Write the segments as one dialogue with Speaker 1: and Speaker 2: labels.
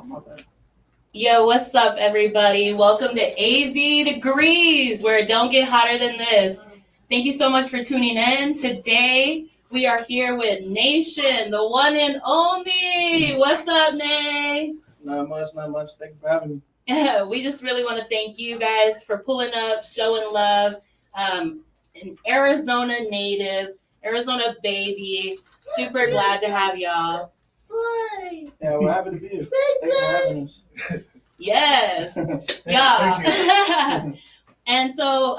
Speaker 1: my bad.
Speaker 2: Yo, what's up, everybody? Welcome to AZ Degrees, where it don't get hotter than this. Thank you so much for tuning in. Today, we are here with Neition, the one and only. What's up, Nay?
Speaker 1: Not much. Thank you for having me.
Speaker 2: We just really want to thank you guys for pulling up, showing love. An Arizona native, Arizona baby. Super glad to have y'all.
Speaker 1: Yeah, we're happy to be here. Thank you for having us.
Speaker 2: Yes. Yeah. And so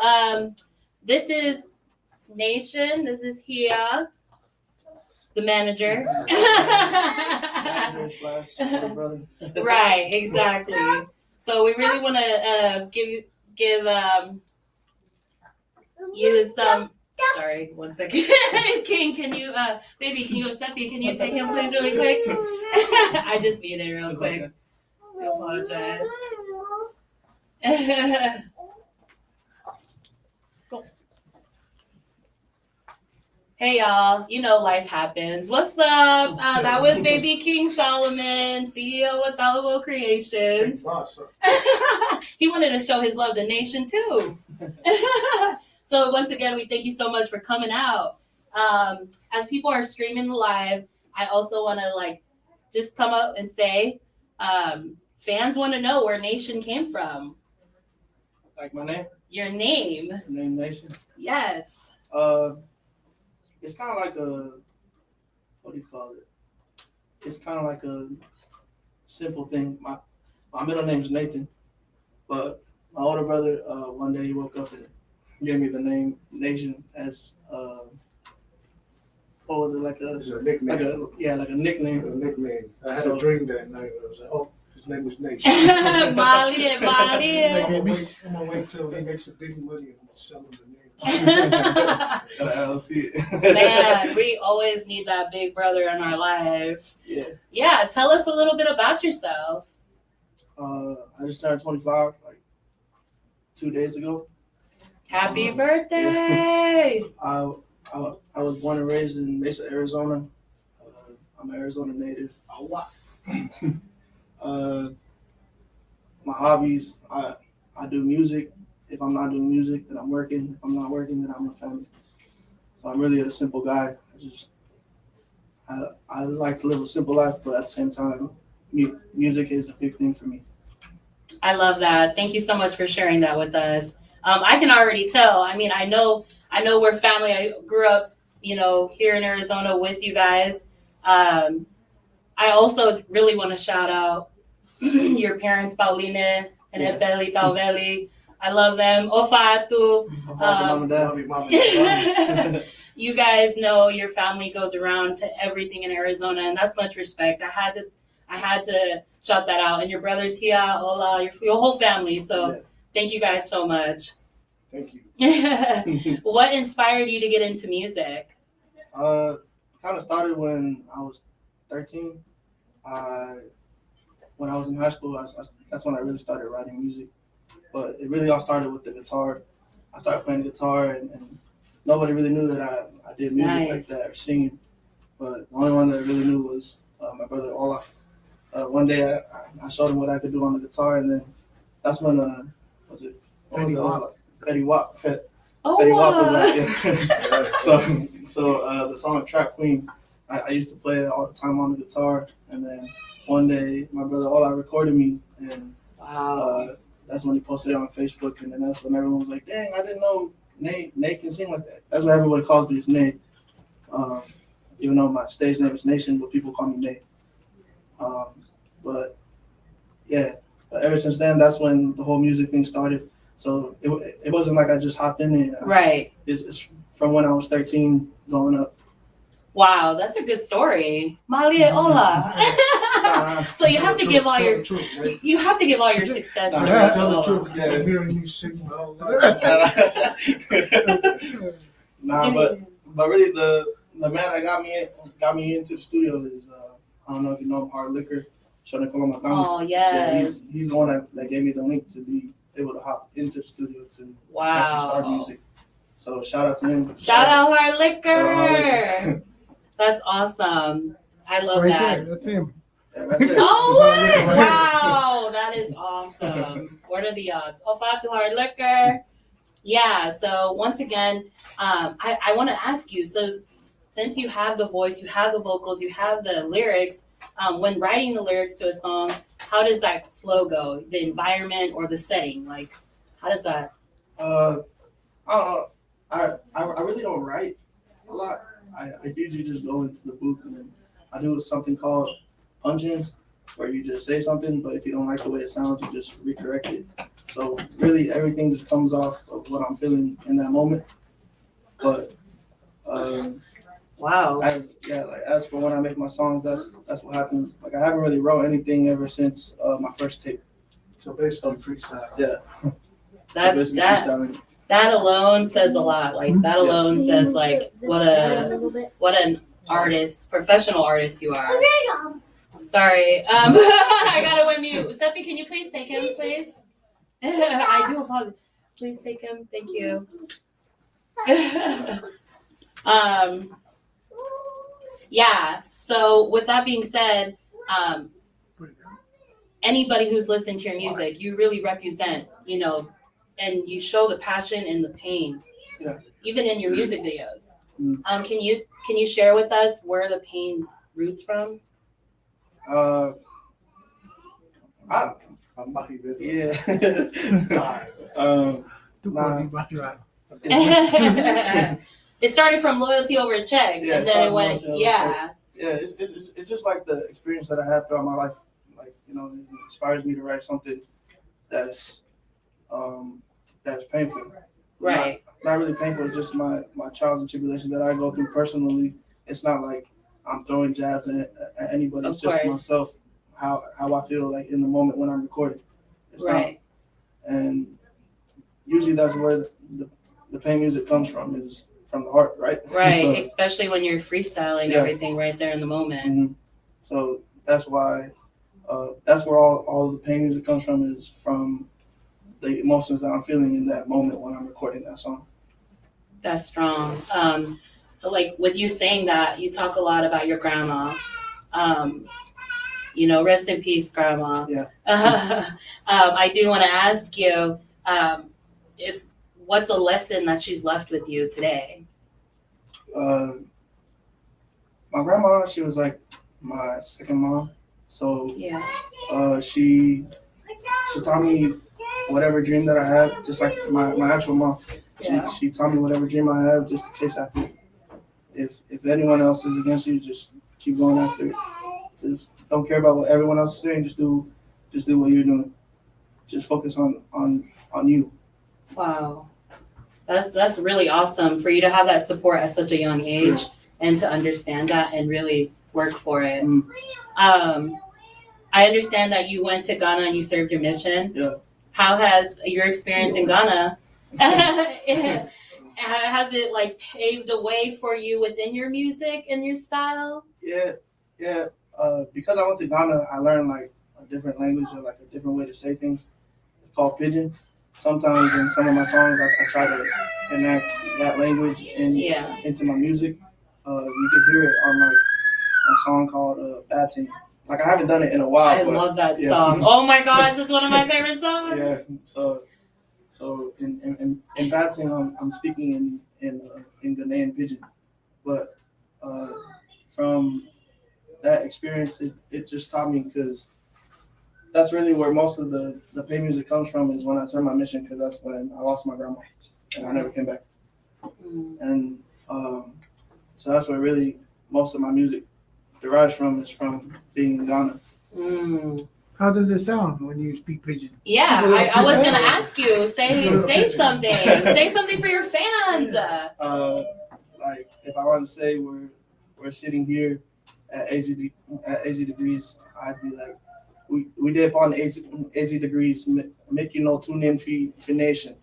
Speaker 2: this is Neition. This is Hia, the manager.
Speaker 1: Manager / brother.
Speaker 2: Right, exactly. So we really want to give you some. Sorry, 1 second. King, can you, baby, can you accept me? Can you take him, please, really quick? I just muted real quick.
Speaker 1: Okay.
Speaker 2: I apologize. Hey, y'all. You know life happens. What's up? That was baby King Solomon, CEO of Fallible Creations.
Speaker 3: Awesome.
Speaker 2: He wanted to show his love to Neition, too. So once again, we thank you so much for coming out. As people are streaming live, I also want to just come up and say, fans want to know where Neition came from.
Speaker 1: Like my name?
Speaker 2: Your name.
Speaker 1: My name Neition.
Speaker 2: Yes.
Speaker 1: It's kind of like what do you call it? It's kind of like a simple thing. My middle name is Nathan, but my older brother, one day he woke up and gave me the name Neition as what was it,
Speaker 3: It's a nickname.
Speaker 1: like a nickname.
Speaker 3: A nickname. I had a dream that night. I was like, oh, his name is Neition.
Speaker 2: Mali.
Speaker 3: I'm gonna wait till he makes a big money and I'm gonna sell him the name.
Speaker 1: I'll see it.
Speaker 2: Man, we always need that big brother in our life.
Speaker 1: Yeah.
Speaker 2: Yeah, tell us a little bit about yourself.
Speaker 1: I just turned 25 like 2 days ago.
Speaker 2: Happy birthday!
Speaker 1: I was born and raised in Mesa, Arizona. I'm an Arizona native. My hobbies, I do music. If I'm not doing music, then I'm working. If I'm not working, then I'm with family. So I'm really a simple guy. I like to live a simple life, but at the same time, music is a big thing for me.
Speaker 2: I love that. Thank you so much for sharing that with us. I can already tell. I mean, I know we're family. I grew up, here in Arizona with you guys. I also really want to shout out your parents, Pauline and Ebeli Tauveli. I love them. Ofatu.
Speaker 1: Mom and dad.
Speaker 2: You guys know your family goes around to everything in Arizona, and that's much respect. I had to shout that out. And your brothers here, Ola, your whole family. So Thank you guys so much.
Speaker 3: Thank you.
Speaker 2: What inspired you to get into music?
Speaker 1: Kind of started when I was 13. When I was in high school, that's when I really started writing music. But it really all started with the guitar. I started playing the guitar, and nobody really knew that I did music like that or singing. But the only one that really knew was my brother Ola. One day I showed him what I could do on the guitar, and then that's when Fetty Wap was like, yeah. So the song Trap Queen, I used to play it all the time on the guitar, and then one day my brother Ola recorded me, and that's when he posted it on Facebook, and then that's when everyone was like, dang, I didn't know Nate can sing like that. That's what everybody calls me, is Nate. Even though my stage name is Neition, but people call me Nate. But ever since then, that's when the whole music thing started. So it wasn't like I just hopped in it.
Speaker 2: Right.
Speaker 1: It's from when I was 13 going up.
Speaker 2: Wow, that's a good story. Mali Ola. So you have to give all your success.
Speaker 3: Tell the truth. Yeah, hearing you sing all that.
Speaker 1: But really the man that got me into the studio is I don't know if you know him, Hard Liquor.
Speaker 2: Oh yes.
Speaker 1: Yeah, he's the one that gave me the link to be able to hop into the studio to actually start music. So shout out to him.
Speaker 2: Shout out Hard Liquor. That's awesome. I love that.
Speaker 4: That's him.
Speaker 1: Yeah, right there.
Speaker 2: Oh,
Speaker 3: Right
Speaker 2: what?
Speaker 3: here.
Speaker 2: Wow, that is awesome. What are the odds? Oh, five to hard liquor. Yeah, so once again, I want to ask you, so since you have the voice, you have the vocals, you have the lyrics, when writing the lyrics to a song, how does that flow go? The environment or the setting? Like, how does that?
Speaker 1: I don't know. I really don't write a lot. I usually just go into the booth and then I do something called ungens, where you just say something, but if you don't like the way it sounds, you just recorrect it. So really, everything just comes off of what I'm feeling in that moment. But
Speaker 2: Wow.
Speaker 1: as for when I make my songs, that's what happens. Like I haven't really wrote anything ever since my first tape.
Speaker 3: So basically freestyle.
Speaker 1: Yeah.
Speaker 2: That's
Speaker 1: so basically
Speaker 2: that.
Speaker 1: freestyling.
Speaker 2: That alone says a lot. Like that alone says like what an artist, professional artist you are. Sorry, I gotta unmute. Seppi, can you please take him, please? I do apologize. Please take him. Thank you. Yeah. So with that being said, anybody who's listening to your music, you really represent, and you show the passion and the pain, even in your music videos. Can you share with us where the pain roots from?
Speaker 1: Yeah.
Speaker 2: It started from loyalty over a check, and then it went,
Speaker 1: Yeah, it's just like the experience that I have throughout my life. Like, it inspires me to write something that's painful.
Speaker 2: Right.
Speaker 1: Not really painful. It's just my trials and tribulations that I go through personally. It's not like I'm throwing jabs at anybody. It's just myself, how I feel like in the moment when I'm recording. It's
Speaker 2: right.
Speaker 1: And usually that's where the pain music comes from, is from the heart, right?
Speaker 2: Right,
Speaker 1: So,
Speaker 2: especially when you're freestyling everything right there in the moment.
Speaker 1: Mm-hmm. So that's why, that's where all the pain music comes from, is from the emotions that I'm feeling in that moment when I'm recording that song.
Speaker 2: That's strong. Like with you saying that, you talk a lot about your grandma. Rest in peace, Grandma.
Speaker 1: Yeah.
Speaker 2: I do want to ask you, what's a lesson that she's left with you today?
Speaker 1: My grandma, she was like my second mom. So she taught me whatever dream that I have, just like my actual mom. She taught me whatever dream I have, just to chase after it. If anyone else is against you, just keep going after it. Just don't care about what everyone else is saying. Just do what you're doing. Just focus on you.
Speaker 2: Wow, that's really awesome for you to have that support at such a young age and to understand that and really work for it. I understand that you went to Ghana and you served your mission.
Speaker 1: Yeah.
Speaker 2: How has your experience in Ghana? Has it like paved the way for you within your music and your style?
Speaker 1: Yeah. Because I went to Ghana, I learned like a different language, or like a different way to say things. It's called pidgin. Sometimes in some of my songs, I try to enact that language into my music. You can hear it on like my song called Bad Team. Like, I haven't done it in a while.
Speaker 2: I love that song. Oh my gosh, it's one of my favorite songs.
Speaker 1: Yeah. So in Bad Team, I'm speaking in Ghanaian pidgin, but from that experience, it just taught me, because that's really where most of the pain music comes from, is when I served my mission, because that's when I lost my grandma and I never came back. And so that's where really most of my music derives from, is from being in Ghana.
Speaker 4: How does it sound when you speak pidgin?
Speaker 2: Yeah, I was gonna ask you. Say something. Say something for your fans.
Speaker 1: Like, if I want to say we're sitting here at 80 degrees, I'd be like, we did upon 80 degrees, make tune in for Neition.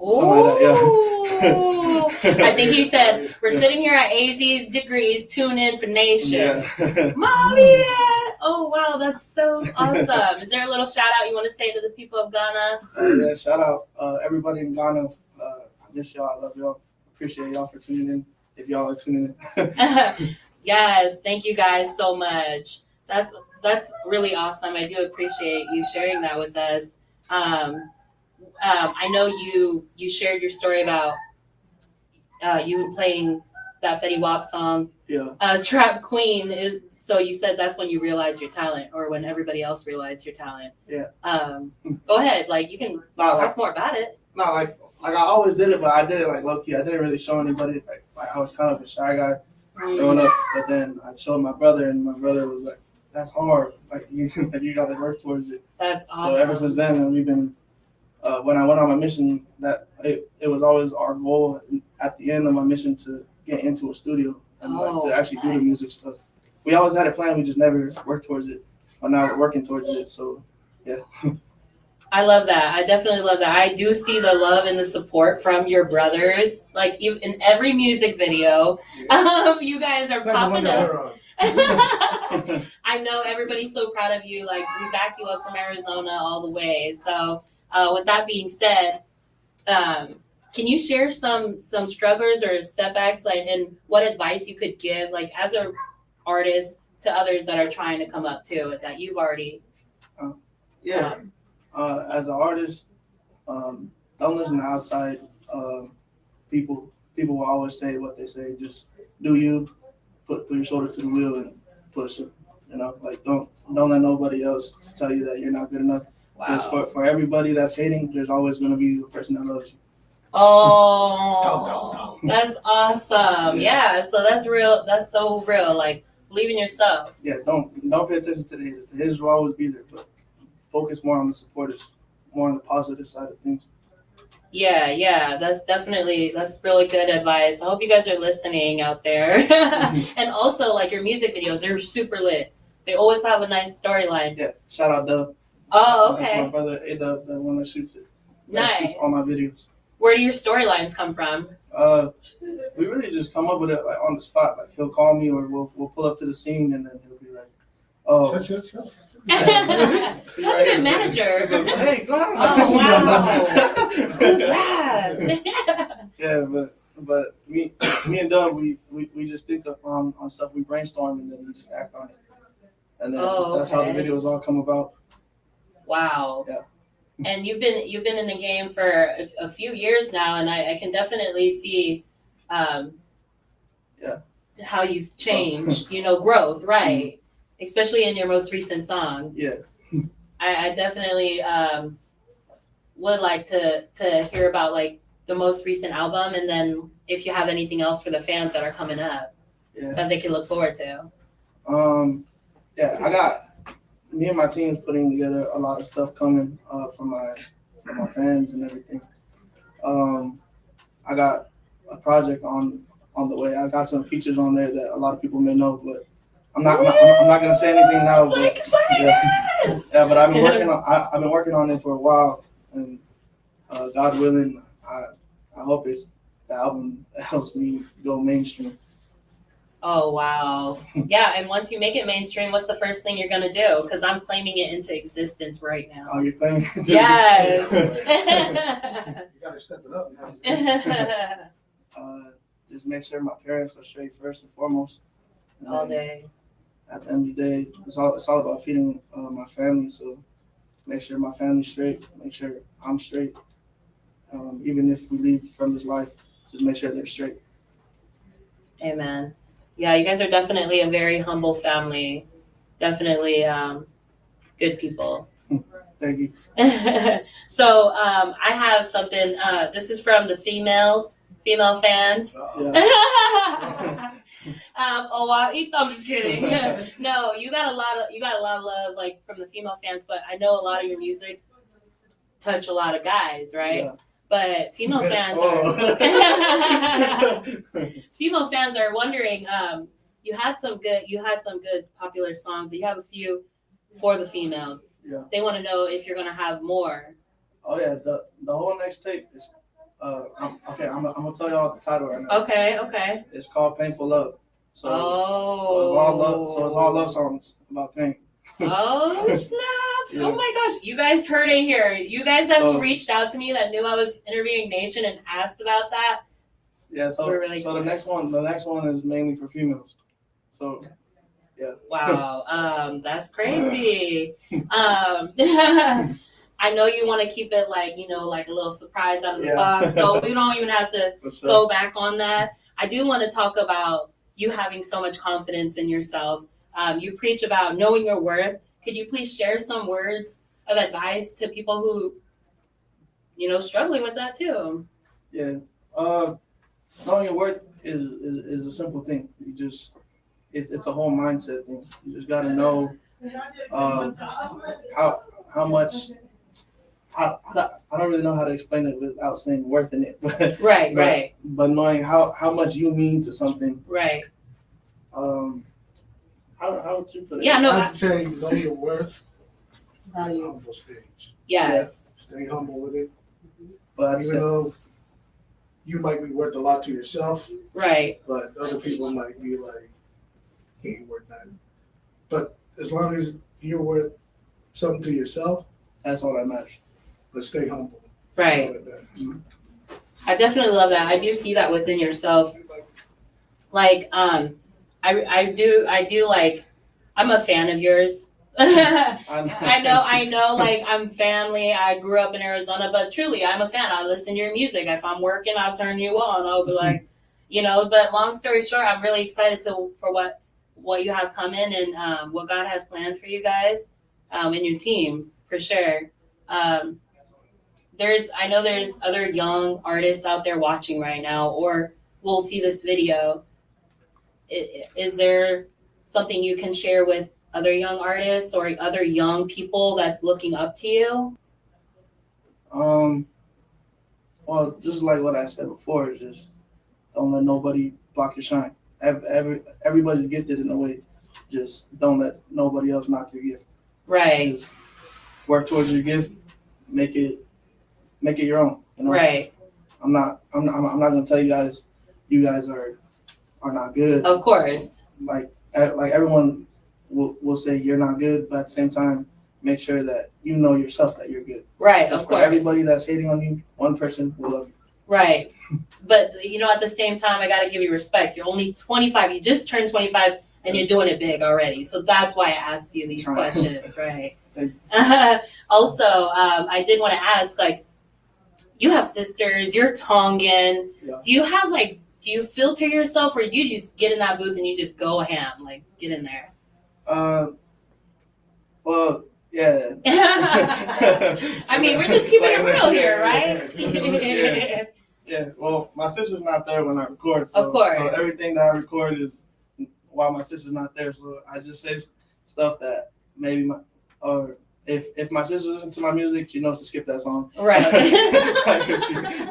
Speaker 2: Oh, I think he said, we're sitting here at 80 degrees, tune in for Neition.
Speaker 1: Yeah.
Speaker 2: Molly! Oh, wow, that's so awesome. Is there a little shout out you want to say to the people of Ghana?
Speaker 1: Shout out everybody in Ghana. I miss y'all. I love y'all. Appreciate y'all for tuning in, if y'all are tuning in.
Speaker 2: Yes, thank you guys so much. That's really awesome. I do appreciate you sharing that with us. I know you shared your story about you playing that Fetty Wap song,
Speaker 1: Yeah.
Speaker 2: Trap Queen. So you said that's when you realized your talent, or when everybody else realized your talent.
Speaker 1: Yeah.
Speaker 2: Go ahead, like you can talk more about it.
Speaker 1: Not like I always did it, but I did it like low key. I didn't really show anybody. Like I was kind of a shy guy growing up, but then I showed my brother, and my brother was like, "That's hard. Like you got to work towards it."
Speaker 2: That's awesome.
Speaker 1: So ever since then, we've been. When I went on my mission, that it was always our goal at the end of my mission to get into a studio and to actually do the music stuff. We always had a plan, we just never worked towards it. But now we're working towards it, so yeah.
Speaker 2: I love that. I definitely love that. I do see the love and the support from your brothers. Like in every music video, you guys are popping up. I know everybody's so proud of you. Like we back you up from Arizona all the way. So with that being said, can you share some strugglers or setbacks, like, and what advice you could give, like as a artist to others that are trying to come up too, that you've already?
Speaker 1: As an artist, don't listen to outside people. People will always say what they say. Just do you. Put your shoulder to the wheel and push it. You know, like don't let nobody else tell you that you're not good enough. Because for everybody that's hating, there's always going to be the person that loves you.
Speaker 2: Oh, that's awesome. Yeah, so that's real. That's so real. Like, believe in yourself.
Speaker 1: Yeah, don't pay attention to the haters. The haters will always be there, but focus more on the supporters, more on the positive side of things.
Speaker 2: Yeah, that's really good advice. I hope you guys are listening out there. And also, like, your music videos, they're super lit. They always have a nice storyline.
Speaker 1: Yeah, shout out Dub.
Speaker 2: Oh, okay.
Speaker 1: That's my brother, A-Dub, the one that shoots it.
Speaker 2: Nice.
Speaker 1: Shoots all my videos.
Speaker 2: Where do your storylines come from?
Speaker 1: We really just come up with it like on the spot. Like he'll call me, or we'll pull up to the scene, and then he'll be like, "Oh,
Speaker 3: Shut.
Speaker 2: Talk to your manager.
Speaker 1: So, hey, go ahead.
Speaker 2: Oh wow, who's that?
Speaker 1: Yeah, but me and Doug, we just think on stuff, we brainstorm, and then we just act on it, and then that's how the videos all come about.
Speaker 2: Wow.
Speaker 1: Yeah.
Speaker 2: And you've been in the game for a few years now, and I can definitely see how you've changed. Growth, right? Especially in your most recent song.
Speaker 1: Yeah.
Speaker 2: I definitely would like to hear about like the most recent album, and then if you have anything else for the fans that are coming up that they can look forward to.
Speaker 1: I got me and my team's putting together a lot of stuff coming from my fans and everything. I got a project on the way. I got some features on there that a lot of people may know, but I'm not gonna say anything now.
Speaker 2: So
Speaker 1: but,
Speaker 2: excited!
Speaker 1: Yeah, but I've been working on it for a while, and God willing, I hope it's the album that helps me go mainstream.
Speaker 2: Oh, wow. Yeah, and once you make it mainstream, what's the first thing you're going to do? Because I'm claiming it into existence right now.
Speaker 1: Oh, you're claiming it into
Speaker 2: existence?
Speaker 3: You got to step it up.
Speaker 1: Just make sure my parents are straight first and foremost. And
Speaker 2: all day.
Speaker 1: At the end of the day, it's all about feeding my family. So make sure my family's straight. Make sure I'm straight. Even if we leave from this life, just make sure they're straight.
Speaker 2: Amen. Yeah, you guys are definitely a very humble family. Definitely good people.
Speaker 1: Thank you.
Speaker 2: So I have something. This is from the female fans. Oh wow, I'm just kidding. No, you got a lot of love like from the female fans, but I know a lot of your music touch a lot of guys, right?
Speaker 1: Yeah.
Speaker 2: But female fans are wondering. You had some good popular songs. You have a few for the females.
Speaker 1: Yeah.
Speaker 2: They want to know if you're gonna have more.
Speaker 1: Oh yeah, the whole next tape is. I'm gonna tell y'all the title right now.
Speaker 2: Okay.
Speaker 1: It's called "Painful Love." So it's all love songs about pain.
Speaker 2: Oh snaps!
Speaker 1: Yeah.
Speaker 2: Oh my gosh, you guys heard it here. You guys have reached out to me that knew I was interviewing Neition and asked about that.
Speaker 1: Yeah, so the next one is mainly for females. So Yeah.
Speaker 2: Wow. That's crazy. I know you want to keep it like, like a little surprise out of the box, so we don't even have to go back on that. I do want to talk about you having so much confidence in yourself. You preach about knowing your worth. Could you please share some words of advice to people who, struggling with that too?
Speaker 1: Yeah. Knowing your worth is a simple thing. It's a whole mindset thing. You just got to know how much. I don't really know how to explain it without saying worth in it. But,
Speaker 2: Right.
Speaker 1: But knowing how much you mean to something.
Speaker 2: Right.
Speaker 1: How would you put it?
Speaker 2: Yeah, no.
Speaker 3: I'd say know your worth. Humble stage.
Speaker 2: Yes.
Speaker 3: Stay humble with it.
Speaker 1: But
Speaker 3: even though you might be worth a lot to yourself,
Speaker 2: right?
Speaker 3: But other people might be like, he ain't worth nothing. But as long as you're worth something to yourself,
Speaker 1: that's all that matters.
Speaker 3: But stay humble.
Speaker 2: Right. I definitely love that. I do see that within yourself. Like, I do like, I'm a fan of yours. I know, like, I'm family. I grew up in Arizona, but truly, I'm a fan. I listen to your music. If I'm working, I'll turn you on. I'll be like, but long story short, I'm really excited for what you have coming and what God has planned for you guys and your team, for sure. I know there's other young artists out there watching right now, or will see this video. Is there something you can share with other young artists or other young people that's looking up to you?
Speaker 1: Well, just like what I said before, is just don't let nobody block your shine. Everybody's gifted in a way. Just don't let nobody else knock your gift.
Speaker 2: Right.
Speaker 1: Just work towards your gift. Make it your own.
Speaker 2: Right.
Speaker 1: I'm not gonna tell you guys are not good.
Speaker 2: Of course.
Speaker 1: Like everyone will say you're not good, but at the same time, make sure that you know yourself that you're good.
Speaker 2: Right.
Speaker 1: Just
Speaker 2: of
Speaker 1: for
Speaker 2: course.
Speaker 1: Everybody that's hating on you, one person will love you.
Speaker 2: Right. But at the same time, I got to give you respect. You're only 25. You just turned 25 and you're doing it big already. So that's why I asked you these questions, right? Also, I did want to ask, like, you have sisters, you're Tongan. Yeah. Do you filter yourself, or do you just get in that booth and you just go ham, like get in there?
Speaker 1: Well, yeah.
Speaker 2: I mean, we're just keeping it real here, right?
Speaker 1: Yeah. Well, my sister's not there when I record, so,
Speaker 2: of course.
Speaker 1: So everything that I record is while my sister's not there. So I just say stuff that maybe if my sister listens to my music, she knows to skip that song.
Speaker 2: Right.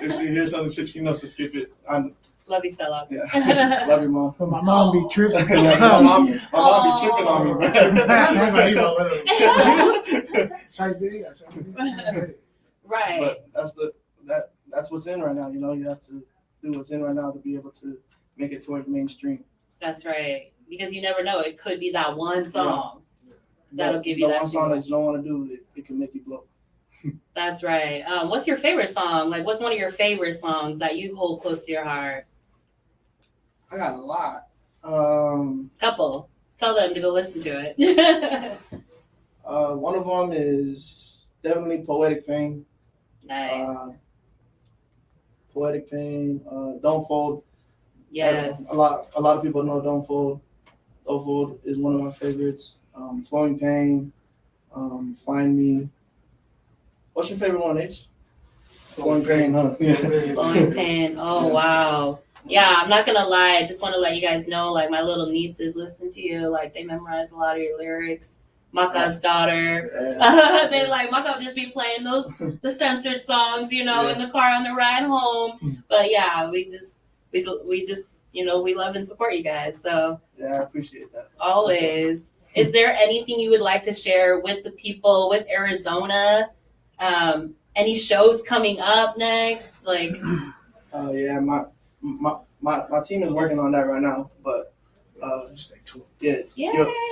Speaker 1: if she hears other shit, she knows to skip it.
Speaker 2: Love you, Stella.
Speaker 1: Yeah. Love you, Mom.
Speaker 4: But my mom be tripping.
Speaker 1: my mom be tripping on me,
Speaker 2: Right.
Speaker 1: But that's what's in right now. You have to do what's in right now to be able to make it towards mainstream.
Speaker 2: That's right. Because you never know. It could be that one song. Yeah. That'll give you that
Speaker 1: one song that you don't want to do. It can make you blow.
Speaker 2: That's right. What's your favorite song? Like, what's one of your favorite songs that you hold close to your heart?
Speaker 1: I got a lot.
Speaker 2: Couple. Tell them to go listen to it.
Speaker 1: One of them is definitely Poetic Pain.
Speaker 2: Nice.
Speaker 1: Poetic Pain. Don't Fold.
Speaker 2: Yes.
Speaker 1: A lot of people know Don't Fold. Don't Fold is one of my favorites. Flowing Pain. Find Me. What's your favorite one, H? Flowing Pain, huh?
Speaker 2: Flowing Pain. Oh, wow. Yeah, I'm not gonna lie. I just want to let you guys know, like, my little nieces listen to you. Like, they memorize a lot of your lyrics. Maka's daughter. Yeah. They like Maka just be playing the censored songs, in the car on the ride home. But yeah, we just we love and support you guys. So
Speaker 1: yeah, I appreciate that.
Speaker 2: Always. Is there anything you would like to share with the people with Arizona? Any shows coming up next? Like,
Speaker 1: yeah, my team is working on that right now, but stay tuned. Yeah,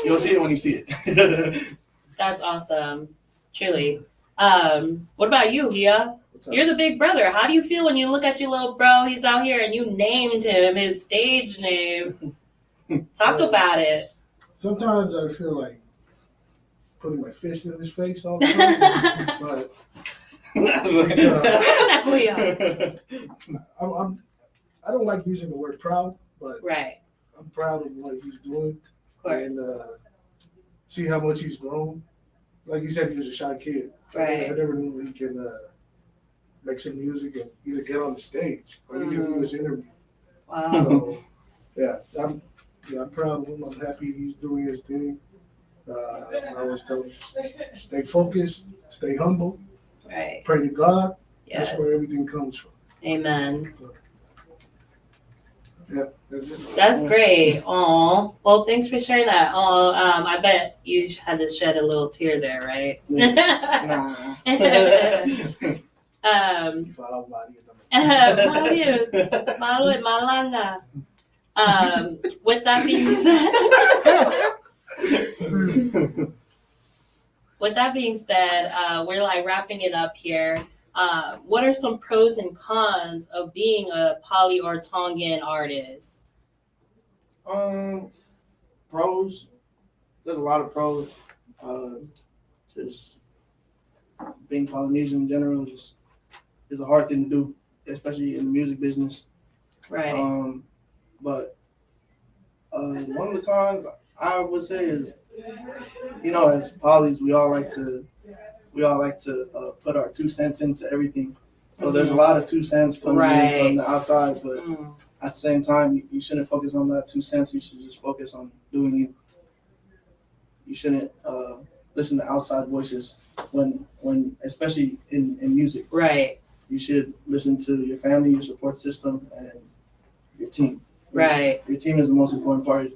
Speaker 1: you'll see it when you see it.
Speaker 2: That's awesome, truly. What about you, Gia? You're the big brother. How do you feel when you look at your little bro? He's out here and you named him his stage name. Talk about it.
Speaker 3: sometimes I feel like putting my fist in his face all the time, but I don't like using the word proud, but
Speaker 2: Right.
Speaker 3: I'm proud of what he's doing
Speaker 2: Of course.
Speaker 3: and see how much he's grown. Like you said, he was a shy kid.
Speaker 2: Right.
Speaker 3: I never knew he can make some music and either get on the stage or even do his interview.
Speaker 2: Wow.
Speaker 3: So, I'm proud of him. I'm happy he's doing his thing. I always tell him, stay focused, stay humble,
Speaker 2: Right.
Speaker 3: pray to God.
Speaker 2: Yes.
Speaker 3: That's where everything comes from.
Speaker 2: Amen.
Speaker 3: Yeah, that's it.
Speaker 2: That's great. Aw. Well, thanks for sharing that. Oh, I bet you had to shed a little tear there, right?
Speaker 1: Nah.
Speaker 2: Malu and Malanga. With that being said, we're like wrapping it up here. What are some pros and cons of being a Pali or Tongan artist?
Speaker 1: Pros. There's a lot of pros. Just being Polynesian in general is a hard thing to do, especially in the music business.
Speaker 2: Right.
Speaker 1: But one of the cons I would say is, as Polys, we all like to put our 2 cents into everything. So there's a lot of 2 cents coming in from the outside, but at the same time, you shouldn't focus on that 2 cents. You should just focus on doing it. You shouldn't listen to outside voices when especially in music.
Speaker 2: Right.
Speaker 1: You should listen to your family, your support system, and your team.
Speaker 2: Right.
Speaker 1: Your team is the most important part,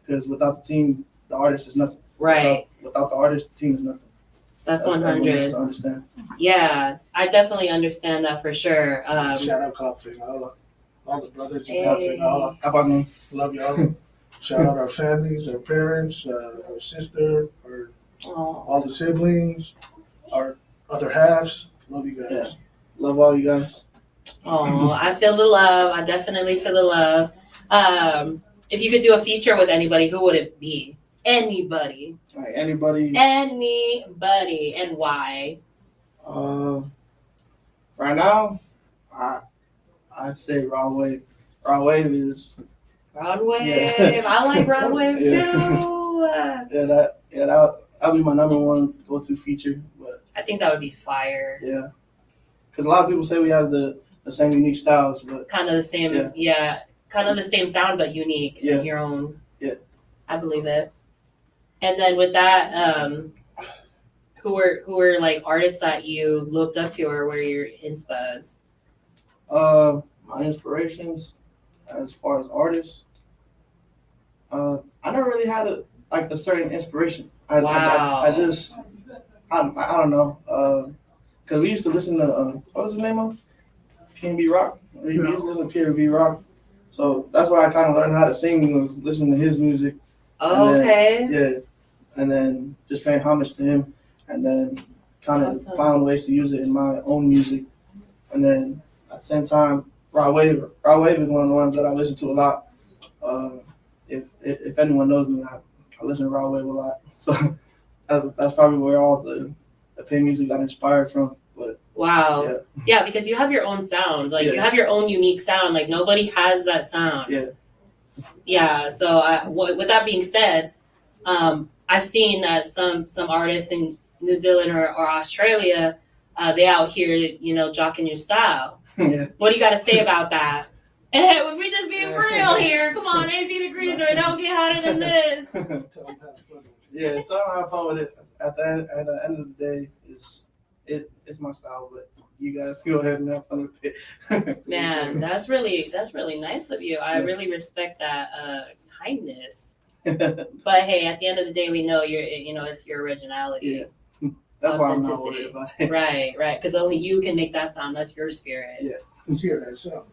Speaker 1: because without the team, the artist is nothing.
Speaker 2: Right.
Speaker 1: Without the artist, the team is nothing.
Speaker 2: That's
Speaker 1: what everyone
Speaker 2: 100.
Speaker 1: needs to understand.
Speaker 2: Yeah, I definitely understand that for sure.
Speaker 3: Shout out Kopfing, all the brothers in
Speaker 2: Hey.
Speaker 3: Kopfing, all
Speaker 1: Kapag
Speaker 3: love y'all. Shout out our families, our parents, our sister, all the siblings, our other halves. Love you guys.
Speaker 1: Yeah. Love all you guys.
Speaker 2: Oh, I feel the love. I definitely feel the love. If you could do a feature with anybody, who would it be? Anybody.
Speaker 1: Like anybody.
Speaker 2: Anybody, and why?
Speaker 1: Right now, I'd say Raw Wave. Raw Wave is.
Speaker 2: Rod Wave.
Speaker 1: Yeah.
Speaker 2: I like Rod Wave
Speaker 1: Yeah.
Speaker 2: too.
Speaker 1: That'll be my number one go-to feature. But
Speaker 2: I think that would be fire.
Speaker 1: yeah, because a lot of people say we have the same unique styles, but
Speaker 2: Kind of the same, kind of the same sound, but unique in your own.
Speaker 1: Yeah.
Speaker 2: I believe it. And then with that, who were like artists that you looked up to, or were your inspas?
Speaker 1: My inspirations, as far as artists, I never really had a certain inspiration. I don't know. Because we used to listen to what was the name of P&B Rock. We used to listen to P&B Rock, so that's why I kind of learned how to sing, was listening to his music.
Speaker 2: Oh, okay.
Speaker 1: And then just paying homage to him, and then kind of
Speaker 2: Awesome.
Speaker 1: found ways to use it in my own music. And then at the same time, Raw Wave is one of the ones that I listen to a lot. If anyone knows me, I listen to Raw Wave a lot. So that's probably where all the pin music got inspired from. But
Speaker 2: Wow. Yeah, because you have your own sound. Like you have your own unique sound. Like nobody has that sound.
Speaker 1: Yeah.
Speaker 2: Yeah. So with that being said, I've seen that some artists in New Zealand or Australia, they out here, jocking your style.
Speaker 1: Yeah.
Speaker 2: What do you got to say about that? If we just being real here, come on, 80 degrees or it don't get hotter than this.
Speaker 1: Yeah, tell them have fun with it. At the end of the day, it's my style, but you guys go ahead and have fun with it.
Speaker 2: Man, that's really nice of you. I really respect that kindness. But hey, at the end of the day, we know it's your originality.
Speaker 1: Yeah, that's why I'm not worried about it.
Speaker 2: Right, because only you can make that sound. That's your spirit.
Speaker 1: Yeah.
Speaker 3: Let's hear that sound.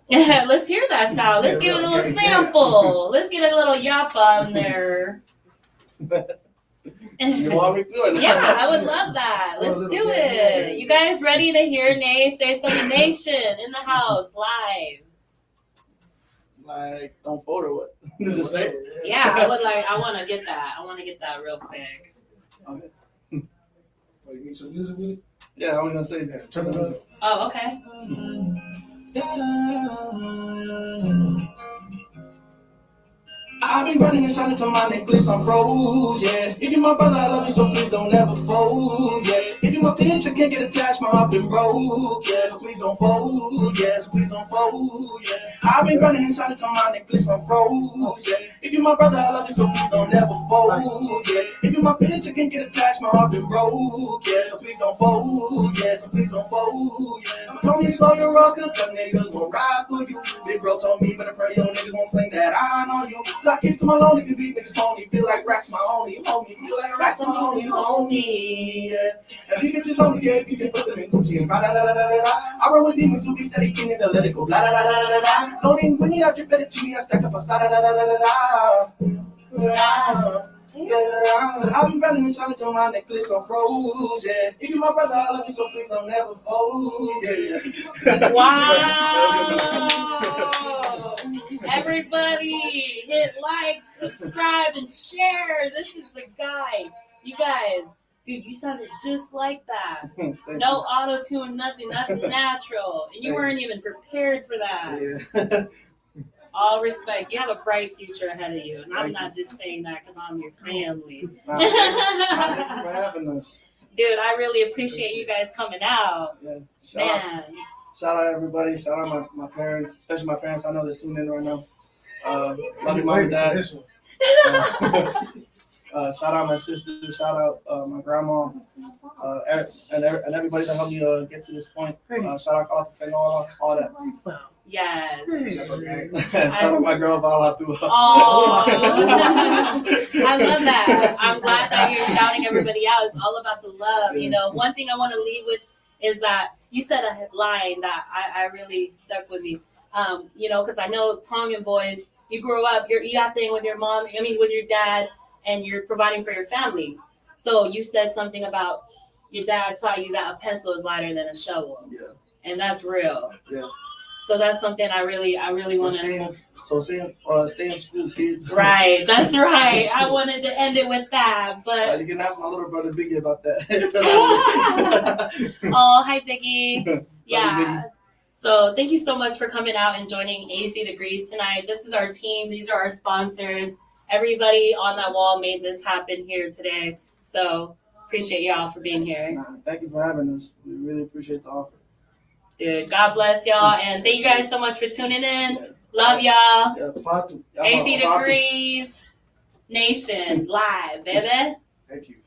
Speaker 2: Let's hear that sound. Let's get a little sample. Let's get a little yappa in there.
Speaker 1: You want me to? Or not?
Speaker 2: Yeah, I would love that. Let's do it. You guys ready to hear Nay say something? Nation in the house live.
Speaker 1: Like, don't fold or what? Just say it.
Speaker 2: Yeah, I want to get that. I want to get that real quick.
Speaker 1: Okay.
Speaker 3: Oh, you need some music with it?
Speaker 1: Yeah, I was gonna say that.
Speaker 3: Turn it up.
Speaker 2: Oh, okay.
Speaker 1: I've been running and shining till my necklace I'm froze, yeah. If you my brother, I love you, so please don't ever fold, yeah. If you my bitch, I can't get attached, my heart been broke, yeah. So please don't fold, yeah. So please don't fold, yeah. I've been running and shining till my necklace I'm froze, yeah. If you my brother, I love you, so please don't ever fold, yeah. If you my bitch, I can't get attached, my heart been broke, yeah. So please don't fold, yeah. So please don't fold, yeah. Mama told me slow your roll, cause some niggas won't ride for you. Big bro told me, better pray your niggas won't sing that I on you. So I keep to my lonely, cause these niggas phony. Feel like racks my only homie. Feel like racks my only homie. Yeah. And these bitches only care if you can put them in Gucci and blah, blah, blah, blah, blah, blah. I roll with demons who be steady feeling to let it go. Blah, blah, blah, blah, blah, blah. Don't even when you out your fettuccine, I stack up a star, blah, blah, blah, blah, blah. Yeah, I'll be running and shining till my necklace on froze, yeah. If you my brother, I love you, so please don't never fold, yeah.
Speaker 2: Wow. Everybody, hit like, subscribe, and share. This is the guy. You guys, dude, you sounded just like that. No auto-tune, nothing. That's natural. And you weren't even prepared for that.
Speaker 1: Yeah.
Speaker 2: All respect. You have a bright future ahead of you. And I'm not just saying that because I'm your family.
Speaker 1: Nah, thank you for having us.
Speaker 2: Dude, I really appreciate you guys coming out.
Speaker 1: Yeah. Shout out everybody. Shout out my parents, especially my parents. I know they're tuned in right now. Love you, mom and dad. Shout out my sister. Shout out my grandma. And everybody that helped me get to this point. Shout out Carla for all that.
Speaker 2: Yes.
Speaker 1: Shout out my girl Vala through.
Speaker 2: Oh, I love that. I'm glad that you're shouting everybody out. It's all about the love. You know, one thing I want to leave with is that you said a line that I really stuck with me. You know, because I know Tongan boys, you grow up, you got thing with your mom, with your dad, and you're providing for your family. So you said something about your dad taught you that a pencil is lighter than a shovel.
Speaker 1: Yeah.
Speaker 2: And that's real.
Speaker 1: Yeah.
Speaker 2: So that's something I really want to.
Speaker 1: Stay in school, kids.
Speaker 2: Right, that's right. I wanted to end it with that, but
Speaker 1: you can ask my little brother Biggie about that.
Speaker 2: Oh, hi Biggie. Yeah.
Speaker 1: Biggie.
Speaker 2: So thank you so much for coming out and joining AC Degrees tonight. This is our team. These are our sponsors. Everybody on that wall made this happen here today. So appreciate y'all for being here.
Speaker 1: Thank you for having us. We really appreciate the offer.
Speaker 2: Dude, God bless y'all. And thank you guys so much for tuning in. Love y'all.
Speaker 1: Yeah,
Speaker 2: AC Degrees Nation live, baby.
Speaker 3: Thank you.